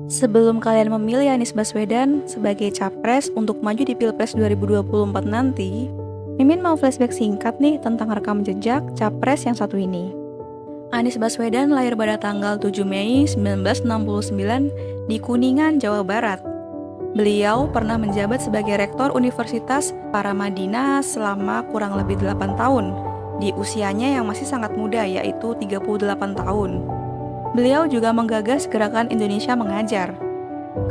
Sebelum kalian memilih Anies Baswedan sebagai capres untuk maju di Pilpres 2024 nanti, Mimin mau flashback singkat nih tentang rekam jejak capres yang satu ini. Anies Baswedan lahir pada tanggal 7 Mei 1969 di Kuningan, Jawa Barat. Beliau pernah menjabat sebagai Rektor Universitas Paramadina selama kurang lebih 8 tahun, di usianya yang masih sangat muda yaitu 38 tahun. Beliau juga menggagas gerakan Indonesia Mengajar.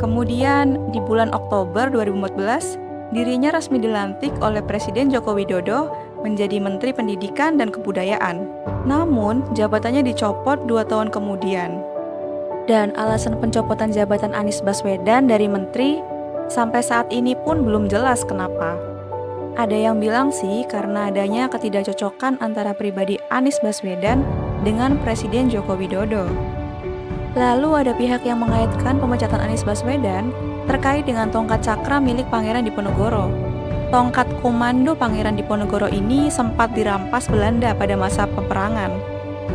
Kemudian di bulan Oktober 2014, dirinya resmi dilantik oleh Presiden Joko Widodo menjadi Menteri Pendidikan dan Kebudayaan. Namun, jabatannya dicopot 2 tahun kemudian. Dan alasan pencopotan jabatan Anies Baswedan dari menteri sampai saat ini pun belum jelas kenapa. Ada yang bilang sih karena adanya ketidakcocokan antara pribadi Anies Baswedan dengan Presiden Joko Widodo. Lalu ada pihak yang mengaitkan pemecatan Anies Baswedan terkait dengan tongkat cakra milik Pangeran Diponegoro. Tongkat komando Pangeran Diponegoro ini sempat dirampas Belanda pada masa peperangan,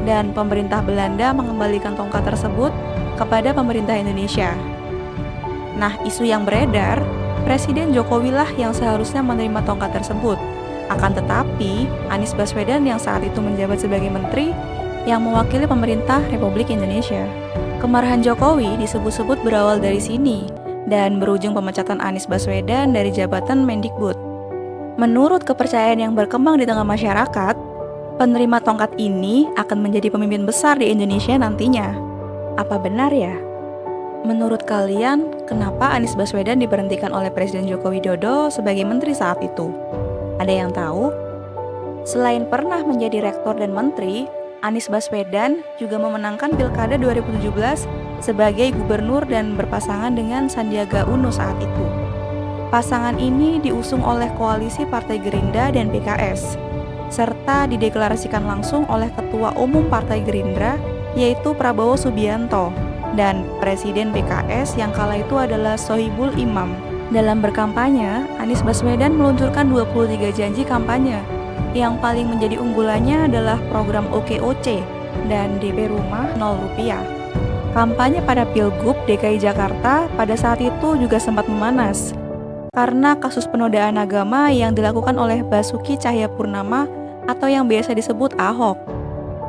dan pemerintah Belanda mengembalikan tongkat tersebut kepada pemerintah Indonesia. Nah, isu yang beredar, Presiden Jokowi lah yang seharusnya menerima tongkat tersebut. Akan tetapi, Anies Baswedan yang saat itu menjabat sebagai menteri yang mewakili pemerintah Republik Indonesia. Kemarahan Jokowi disebut-sebut berawal dari sini dan berujung pemecatan Anies Baswedan dari jabatan Mendikbud. Menurut kepercayaan yang berkembang di tengah masyarakat, penerima tongkat ini akan menjadi pemimpin besar di Indonesia nantinya. Apa benar ya? Menurut kalian, kenapa Anies Baswedan diberhentikan oleh Presiden Joko Widodo sebagai menteri saat itu? Ada yang tahu? Selain pernah menjadi rektor dan menteri, Anies Baswedan juga memenangkan Pilkada 2017 sebagai gubernur dan berpasangan dengan Sandiaga Uno saat itu. Pasangan ini diusung oleh koalisi Partai Gerindra dan PKS, serta dideklarasikan langsung oleh Ketua Umum Partai Gerindra, yaitu Prabowo Subianto, dan Presiden PKS yang kala itu adalah Sohibul Imam. Dalam berkampanye, Anies Baswedan meluncurkan 23 janji kampanye. Yang paling menjadi unggulannya adalah program OKOC dan DP Rumah 0 rupiah. Kampanye pada Pilgub DKI Jakarta pada saat itu juga sempat memanas karena kasus penodaan agama yang dilakukan oleh Basuki Cahayapurnama atau yang biasa disebut Ahok.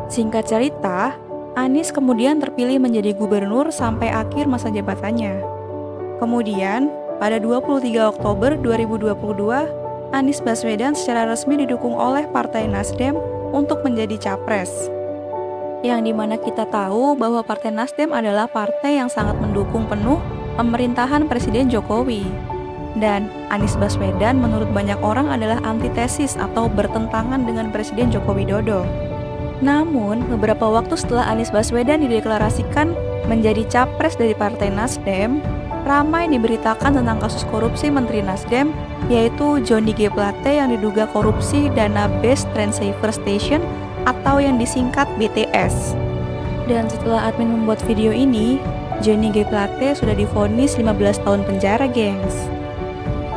Singkat cerita, Anies kemudian terpilih menjadi gubernur sampai akhir masa jabatannya. Kemudian, pada 23 Oktober 2022, Anies Baswedan secara resmi didukung oleh Partai Nasdem untuk menjadi capres. Yang dimana kita tahu bahwa Partai Nasdem adalah partai yang sangat mendukung penuh pemerintahan Presiden Jokowi. Dan Anies Baswedan menurut banyak orang adalah antitesis atau bertentangan dengan Presiden Joko Widodo. Namun, beberapa waktu setelah Anies Baswedan dideklarasikan menjadi capres dari Partai Nasdem, ramai diberitakan tentang kasus korupsi Menteri Nasdem, yaitu Johnny G. Plate yang diduga korupsi dana Base Transceiver Station atau yang disingkat BTS. Dan setelah admin membuat video ini, Johnny G. Plate sudah divonis 15 tahun penjara, gengs.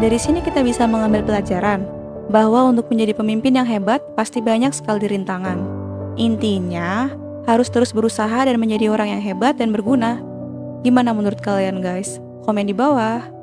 Dari sini kita bisa mengambil pelajaran bahwa untuk menjadi pemimpin yang hebat pasti banyak sekali rintangan. Intinya, harus terus berusaha dan menjadi orang yang hebat dan berguna. Gimana menurut kalian, guys? Komen di bawah.